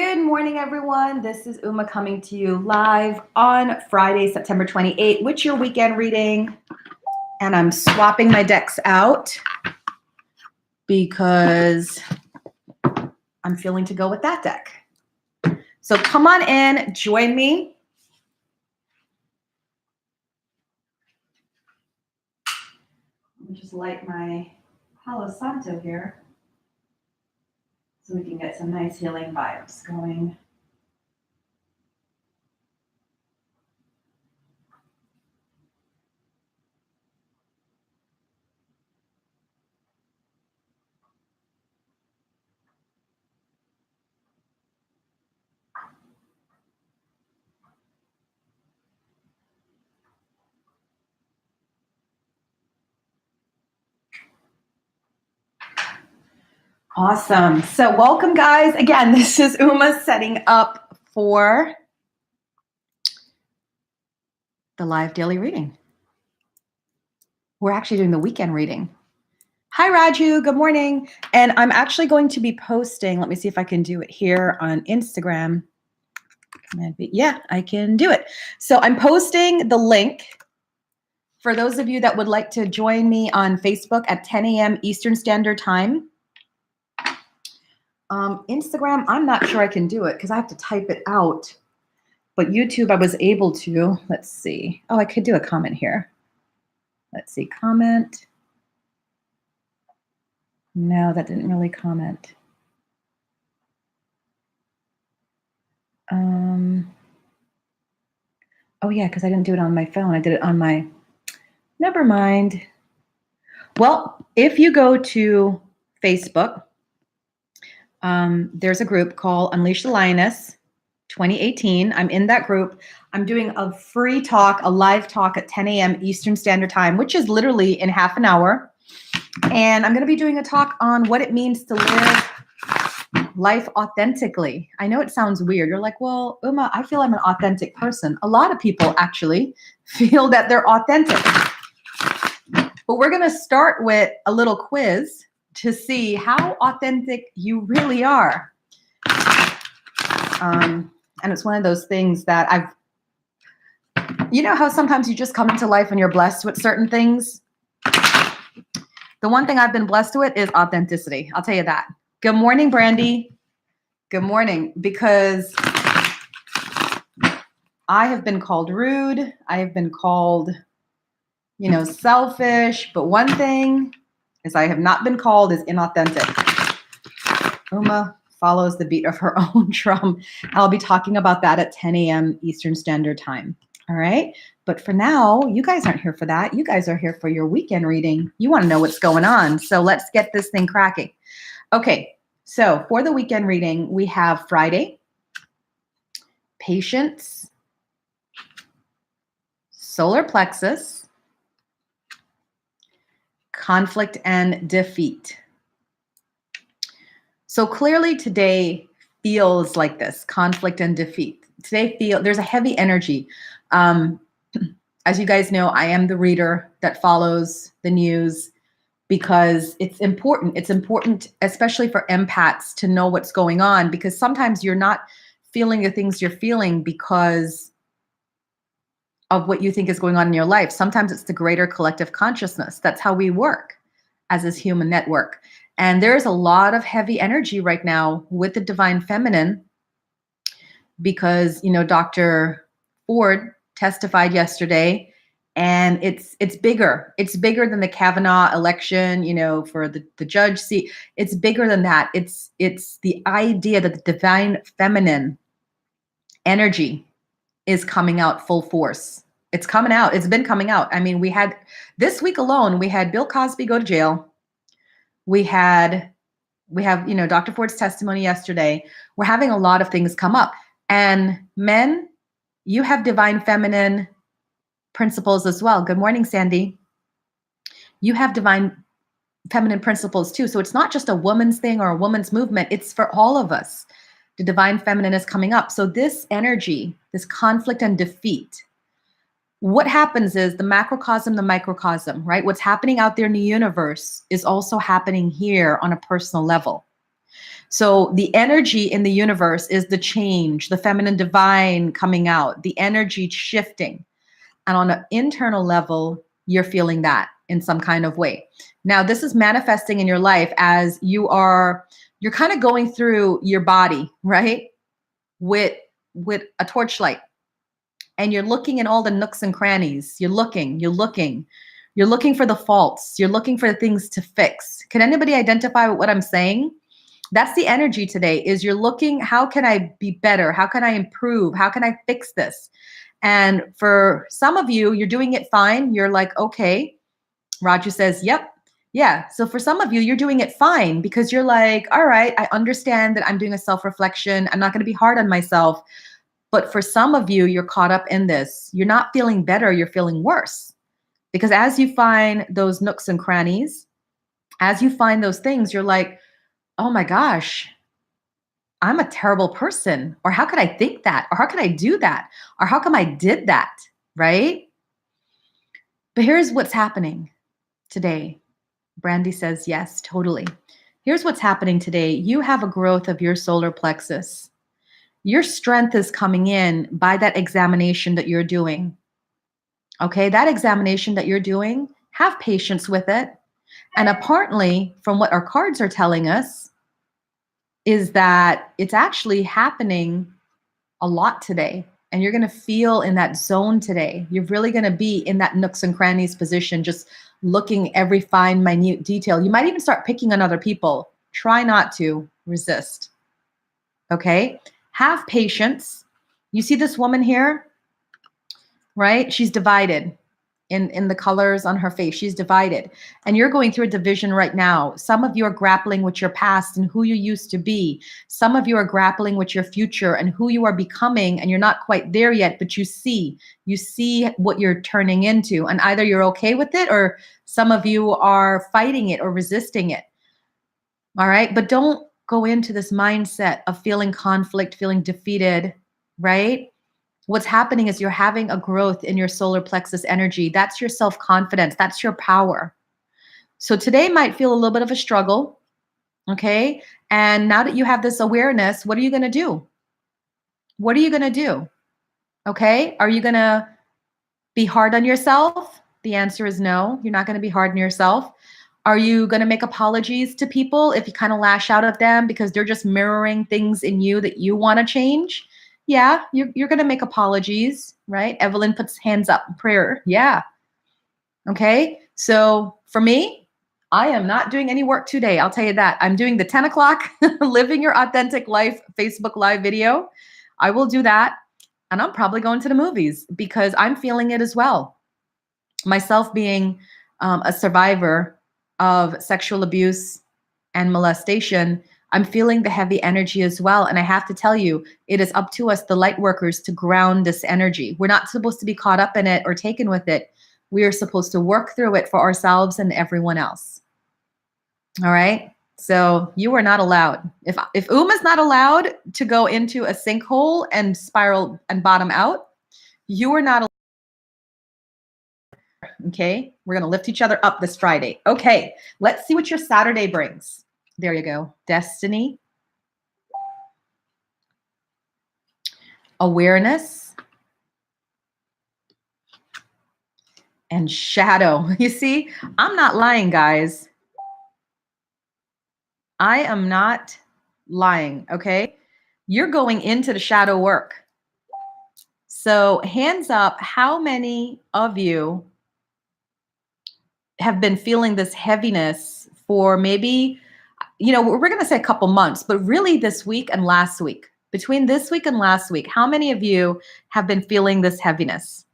Good morning, everyone. This is Uma coming to you live on Friday, September 28th, with your weekend reading. And I'm swapping my decks out because I'm feeling to go with that deck. So come on in, join me. Let me just light my Palo Santo here so we can get some nice healing vibes going. Awesome. So welcome, guys. Again, this is Uma setting up for the live daily reading. We're actually doing the weekend reading. Hi, Raju. Good morning. And I'm actually going to be posting, let me see if I can do it here on Instagram. Yeah, I can do it. So I'm posting the link for those of you that would like to join me on Facebook at 10 a.m. Eastern Standard Time. Instagram, I'm not sure I can do it because I have to type it out. But YouTube, I was able to. Let's see. Oh, I could do a comment here. Let's see. Comment. No, that didn't really comment. Oh, yeah, because I didn't do it on my phone. I did it on my... Never mind. Well, if you go to Facebook, there's a group called Unleash the Lioness 2018. I'm in that group. I'm doing a free talk, a live talk at 10 a.m. Eastern Standard Time, which is literally in half an hour. And I'm going to be doing a talk on what it means to live life authentically. I know it sounds weird. You're like, well, Uma, I feel I'm an authentic person. A lot of people actually feel that they're authentic. But we're going to start with a little quiz to see how authentic you really are. And it's one of those things that you know how sometimes you just come into life and you're blessed with certain things? The one thing I've been blessed with is authenticity. I'll tell you that. Good morning, Brandy. Good morning. Because I have been called rude. I have been called, selfish. But one thing is I have not been called as inauthentic. Uma follows the beat of her own drum. I'll be talking about that at 10 a.m. Eastern Standard Time. All right. But for now, you guys aren't here for that. You guys are here for your weekend reading. You want to know what's going on. So let's get this thing cracking. Okay. So for the weekend reading, we have Friday, patience, solar plexus, conflict and defeat. So clearly today feels like this, conflict and defeat. Today there's a heavy energy. As you guys know, I am the reader that follows the news because it's important. It's important, especially for empaths, to know what's going on, because sometimes you're not feeling the things you're feeling because of what you think is going on in your life. Sometimes it's the greater collective consciousness. That's how we work as this human network. And there's a lot of heavy energy right now with the divine feminine because, Dr. Ford testified yesterday, and it's bigger. It's bigger than the Kavanaugh election, for the judge seat. It's bigger than that. It's the idea that the divine feminine energy is coming out full force. It's coming out. It's been coming out. I mean, this week alone, we had Bill Cosby go to jail. We have, Dr. Ford's testimony yesterday. We're having a lot of things come up. And men, you have divine feminine principles as well. Good morning, Sandy. You have divine feminine principles too. So it's not just a woman's thing or a woman's movement. It's for all of us. The divine feminine is coming up. So this energy, this conflict and defeat, what happens is the macrocosm, the microcosm, right? What's happening out there in the universe is also happening here on a personal level. So the energy in the universe is the change, the feminine divine coming out, the energy shifting. And on an internal level, you're feeling that in some kind of way. Now, this is manifesting in your life as you're kind of going through your body, right? With a torchlight, and you're looking in all the nooks and crannies. You're looking for the faults. You're looking for the things to fix. Can anybody identify with what I'm saying? That's the energy today, is you're looking, how can I be better? How can I improve? How can I fix this? And for some of you, you're doing it fine. You're like, okay. Raju says, yep. Yeah. So for some of you, you're doing it fine because you're like, all right, I understand that I'm doing a self-reflection. I'm not going to be hard on myself. But for some of you, you're caught up in this. You're not feeling better. You're feeling worse. Because as you find those nooks and crannies, as you find those things, you're like, oh my gosh, I'm a terrible person. Or how could I think that? Or how could I do that? Or how come I did that? Right? But here's what's happening today. Brandy says, yes, totally. Here's what's happening today. You have a growth of your solar plexus. Your strength is coming in by that examination that you're doing. Okay, that examination that you're doing, have patience with it. And apparently, from what our cards are telling us, is that it's actually happening a lot today. And you're going to feel in that zone today. You're really going to be in that nooks and crannies position, just looking every fine, minute detail. You might even start picking on other people. Try not to resist. Okay? Have patience. You see this woman here, right? She's divided in the colors on her face. She's divided. And you're going through a division right now. Some of you are grappling with your past and who you used to be. Some of you are grappling with your future and who you are becoming, and you're not quite there yet, but you see what you're turning into. And either you're okay with it, or some of you are fighting it or resisting it. All right? But don't go into this mindset of feeling conflict, feeling defeated, right? What's happening is you're having a growth in your solar plexus energy. That's your self-confidence. That's your power. So today might feel a little bit of a struggle, okay? And now that you have this awareness, what are you going to do? What are you going to do? Okay? Are you going to be hard on yourself? The answer is no. You're not going to be hard on yourself. Are you going to make apologies to people if you kind of lash out at them because they're just mirroring things in you that you want to change? Yeah, you're going to make apologies, right? Evelyn puts hands up, prayer. Yeah. Okay. So for me, I am not doing any work today. I'll tell you that. I'm doing the 10 o'clock Living Your Authentic Life Facebook Live video. I will do that. And I'm probably going to the movies because I'm feeling it as well. Myself being a survivor of sexual abuse and molestation, I'm feeling the heavy energy as well. And I have to tell you, it is up to us, the light workers, to ground this energy. We're not supposed to be caught up in it or taken with it. We are supposed to work through it for ourselves and everyone else. All right. So you are not allowed. If is not allowed to go into a sinkhole and spiral and bottom out, you are not allowed. Okay. We're going to lift each other up this Friday. Okay. Let's see what your Saturday brings. There you go. Destiny. Awareness. And shadow. You see, I'm not lying, guys. I am not lying, okay? You're going into the shadow work. So hands up, how many of you have been feeling this heaviness for maybe, we're going to say a couple months, but really this week and last week? Between this week and last week, how many of you have been feeling this heaviness?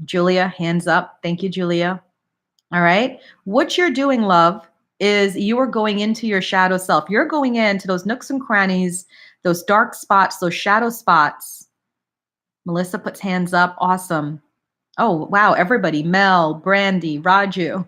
Julia, hands up. Thank you, Julia. All right. What you're doing, love, is you are going into your shadow self. You're going into those nooks and crannies, those dark spots, those shadow spots. Melissa puts hands up. Awesome. Oh, wow. Everybody. Mel, Brandy, Raju,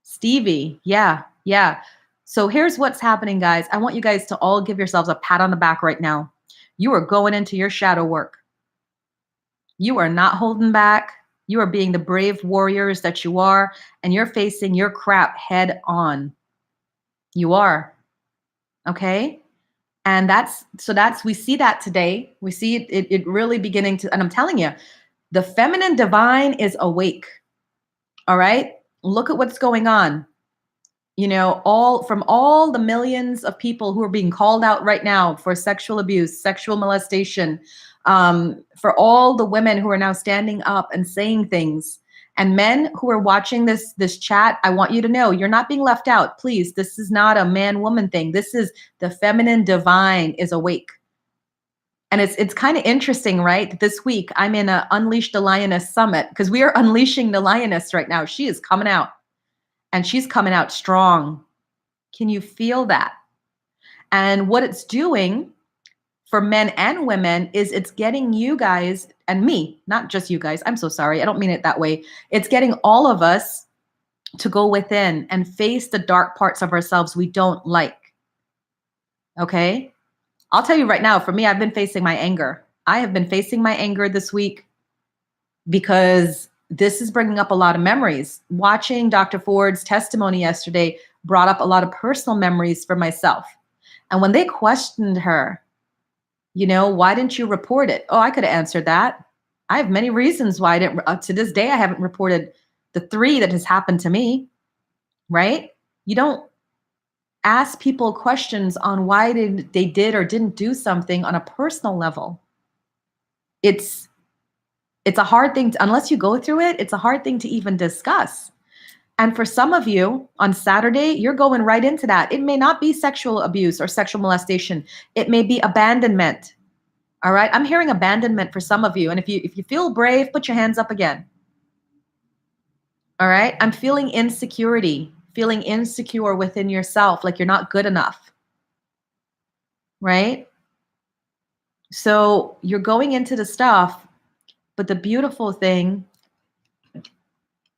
Stevie. Yeah. Yeah. So here's what's happening, guys. I want you guys to all give yourselves a pat on the back right now. You are going into your shadow work. You are not holding back. You are being the brave warriors that you are, and you're facing your crap head on. You are. Okay. And we see that today. We see it really beginning to, and I'm telling you, the feminine divine is awake. All right. Look at what's going on. All the millions of people who are being called out right now for sexual abuse, sexual molestation, for all the women who are now standing up and saying things, and men who are watching this chat, I want you to know you're not being left out. Please, this is not a man-woman thing. This is the feminine divine is awake. And it's kind of interesting, right? This week I'm in a Unleash the Lioness Summit because we are unleashing the lioness right now. She is coming out. And she's coming out strong. Can you feel that? And what it's doing for men and women is it's getting you guys and me, not just you guys. I'm so sorry. I don't mean it that way. It's getting all of us to go within and face the dark parts of ourselves we don't like. Okay? I'll tell you right now, for me, I've been facing my anger. I have been facing my anger this week because this is bringing up a lot of memories. Watching Dr. Ford's testimony yesterday brought up a lot of personal memories for myself. And when they questioned her, why didn't you report it? Oh, I could have answered that. I have many reasons why I didn't. To this day, I haven't reported the 3 that has happened to me, right? You don't ask people questions on why they did or didn't do something on a personal level. It's a hard thing unless you go through it, it's a hard thing to even discuss. And for some of you on Saturday, you're going right into that. It may not be sexual abuse or sexual molestation. It may be abandonment. All right. I'm hearing abandonment for some of you. And if you feel brave, put your hands up again. All right. I'm feeling insecurity, feeling insecure within yourself, like you're not good enough. Right. So you're going into the stuff. But the beautiful thing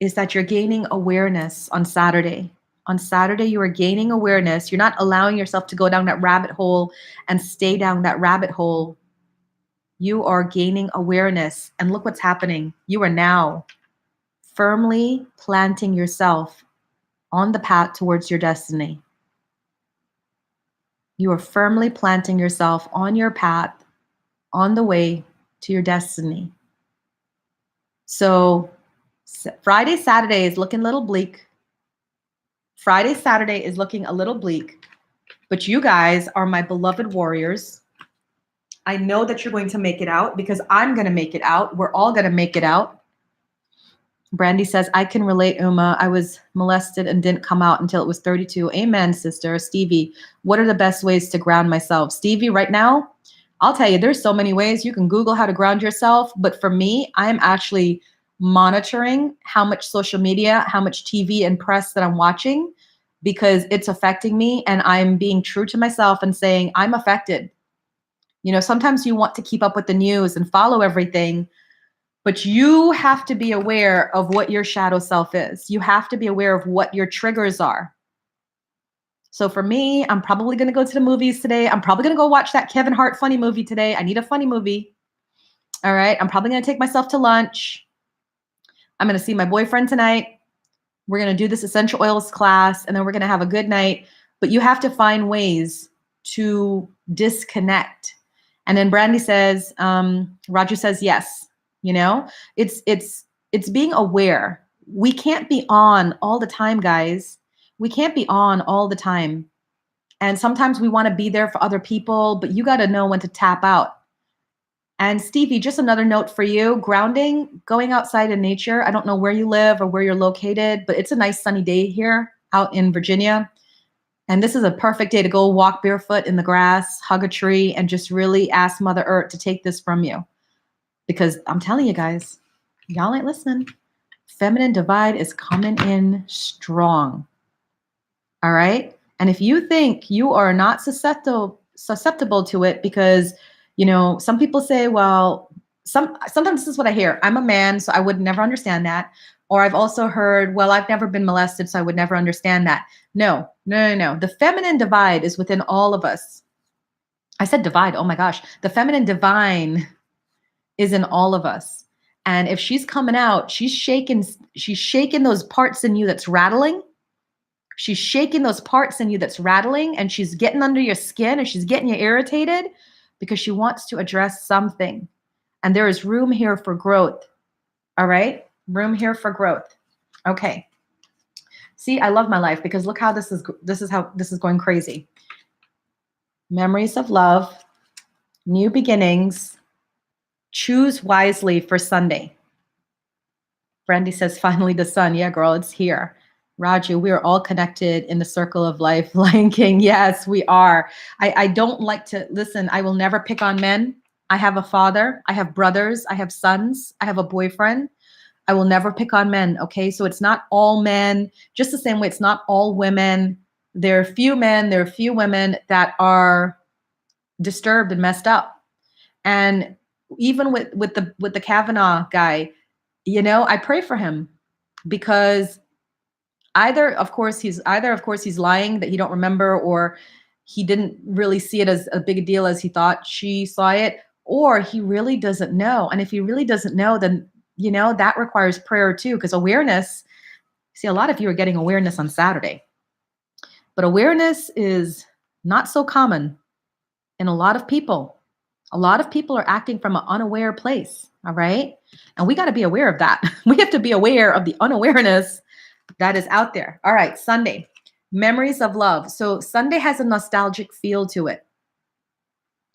is that you're gaining awareness on Saturday. On Saturday, you are gaining awareness. You're not allowing yourself to go down that rabbit hole and stay down that rabbit hole. You are gaining awareness. And look what's happening. You are now firmly planting yourself on the path towards your destiny. You are firmly planting yourself on your path, on the way to your destiny. So Friday, Saturday is looking a little bleak. Friday, Saturday is looking a little bleak, but you guys are my beloved warriors. I know that you're going to make it out because I'm going to make it out. We're all going to make it out. Brandy says, I can relate, Uma. I was molested and didn't come out until it was 32. Amen, sister. Stevie, what are the best ways to ground myself? Stevie, right now, I'll tell you, there's so many ways. You can Google how to ground yourself. But for me, I'm actually monitoring how much social media, how much TV and press that I'm watching, because it's affecting me. And I'm being true to myself and saying, I'm affected. Sometimes you want to keep up with the news and follow everything, but you have to be aware of what your shadow self is. You have to be aware of what your triggers are. So for me, I'm probably going to go to the movies today. I'm probably going to go watch that Kevin Hart funny movie today. I need a funny movie. All right. I'm probably going to take myself to lunch. I'm going to see my boyfriend tonight. We're going to do this essential oils class, and then we're going to have a good night. But you have to find ways to disconnect. And then Brandy says, Roger says, yes. It's being aware. We can't be on all the time, guys. We can't be on all the time. And sometimes we want to be there for other people, but you got to know when to tap out. And Stevie, just another note for you, grounding, going outside in nature. I don't know where you live or where you're located, but it's a nice sunny day here out in Virginia. And this is a perfect day to go walk barefoot in the grass, hug a tree, and just really ask Mother Earth to take this from you. Because I'm telling you guys, y'all ain't listening. Feminine divide is coming in strong. All right. And if you think you are not susceptible to it, because, some people say, well, sometimes this is what I hear. I'm a man, so I would never understand that. Or I've also heard, well, I've never been molested, so I would never understand that. No. The feminine divide is within all of us. I said divide. Oh my gosh. The feminine divine is in all of us. And if she's coming out, she's shaking those parts in you that's rattling. She's shaking those parts in you that's rattling, and she's getting under your skin, and she's getting you irritated because she wants to address something. And there is room here for growth. All right? Room here for growth. Okay. See, I love my life because look how this is going crazy. Memories of love, new beginnings, choose wisely for Sunday. Brandy says, finally the sun. Yeah, girl, it's here. Raju, we are all connected in the circle of life. Lion King, yes, we are. I don't like to, listen, I will never pick on men. I have a father. I have brothers. I have sons. I have a boyfriend. I will never pick on men, okay? So it's not all men, just the same way it's not all women. There are few men, there are few women that are disturbed and messed up. And even with the Kavanaugh guy, you know, I pray for him because either of course he's lying that he don't remember, or he didn't really see it as a big deal as he thought she saw it, or he really doesn't know. And if he really doesn't know, then you know that requires prayer too, because awareness, see, a lot of you are getting awareness on Saturday, but awareness is not so common in a lot of people. A lot of people are acting from an unaware place, all right? And we got to be aware of that. We have to be aware of the unawareness that is out there. All right, Sunday, memories of love. So Sunday has a nostalgic feel to it.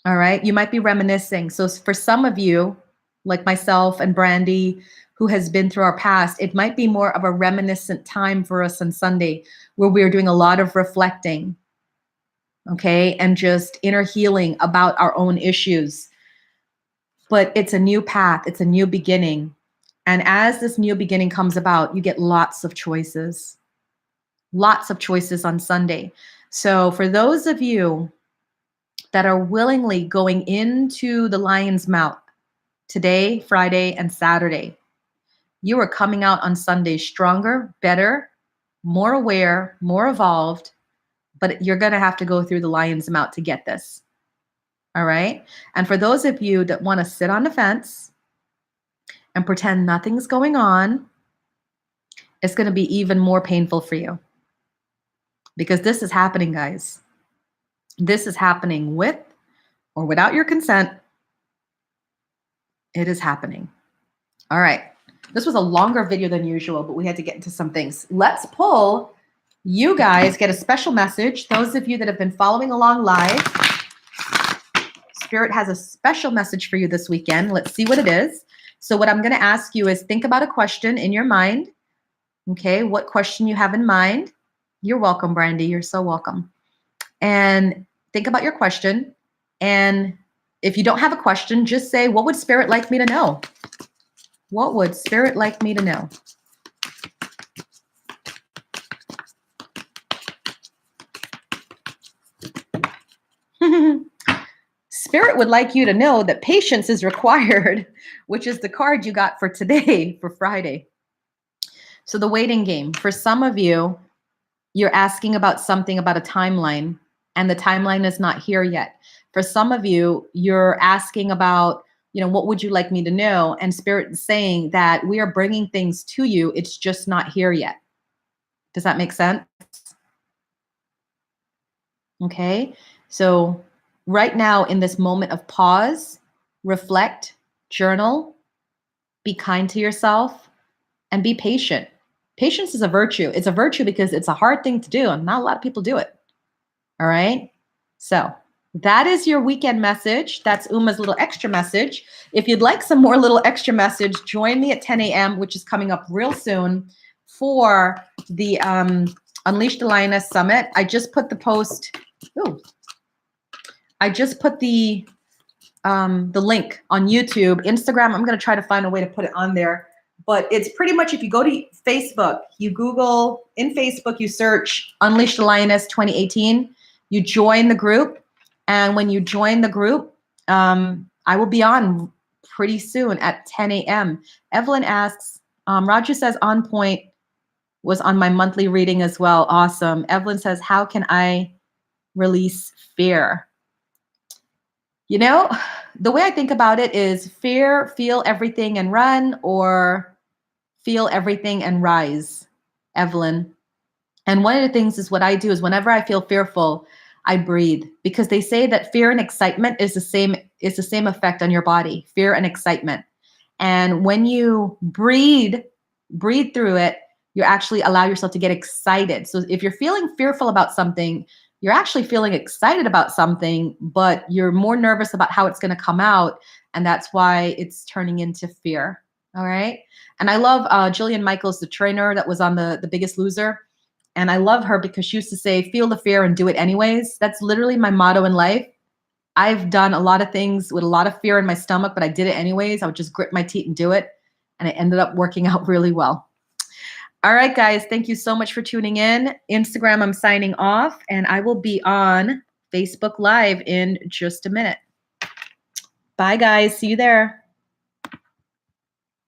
All right, you might be reminiscing. So for some of you, like myself and Brandy, who has been through our past, it might be more of a reminiscent time for us on Sunday, where we're doing a lot of reflecting, okay, and just inner healing about our own issues. But it's a new path, it's a new beginning. And as this new beginning comes about, you get lots of choices on Sunday. So for those of you that are willingly going into the lion's mouth today, Friday, and Saturday, you are coming out on Sunday stronger, better, more aware, more evolved, but you're going to have to go through the lion's mouth to get this. All right? And for those of you that want to sit on the fence and pretend nothing's going on, it's going to be even more painful for you. Because this is happening, guys. This is happening with or without your consent. It is happening. All right. This was a longer video than usual, but we had to get into some things. Let's pull. You guys get a special message. Those of you that have been following along live, Spirit has a special message for you this weekend. Let's see what it is. So what I'm going to ask you is think about a question in your mind. Okay, what question you have in mind. You're welcome, Brandy. You're so welcome. And think about your question. And if you don't have a question, just say, what would Spirit like me to know? What would Spirit like me to know? Spirit would like you to know that patience is required, which is the card you got for today, for Friday. So the waiting game. For some of you, you're asking about something about a timeline, and the timeline is not here yet. For some of you, you're asking about, you know, what would you like me to know? And Spirit is saying that we are bringing things to you. It's just not here yet. Does that make sense? Okay. So right now, in this moment of pause, reflect, journal, be kind to yourself, and be patient. Patience is a virtue. It's a virtue because it's a hard thing to do, and not a lot of people do it. All right. So that is your weekend message. That's Uma's little extra message. If you'd like some more little extra message, join me at 10 a.m., which is coming up real soon, for the Unleash the Lioness Summit. I just put the post. Ooh. I just put the link on YouTube. Instagram, I'm going to try to find a way to put it on there. But it's pretty much, if you go to Facebook, you Google, in Facebook, you search Unleash the Lioness 2018. You join the group. And when you join the group, I will be on pretty soon at 10 a.m. Evelyn asks, Roger says On Point was on my monthly reading as well. Awesome. Evelyn says, how can I release fear? You know, the way I think about it is fear, feel everything and run, or feel everything and rise, Evelyn. And one of the things is what I do is whenever I feel fearful, I breathe, because they say that fear and excitement is the same effect on your body, fear and excitement. And when you breathe through it, you actually allow yourself to get excited. So if you're feeling fearful about something, you're actually feeling excited about something, but you're more nervous about how it's going to come out. And that's why it's turning into fear. All right. And I love Jillian Michaels, the trainer that was on the Biggest Loser. And I love her because she used to say, feel the fear and do it anyways. That's literally my motto in life. I've done a lot of things with a lot of fear in my stomach, but I did it anyways. I would just grit my teeth and do it. And it ended up working out really well. All right, guys, thank you so much for tuning in. Instagram, I'm signing off, and I will be on Facebook Live in just a minute. Bye, guys. See you there.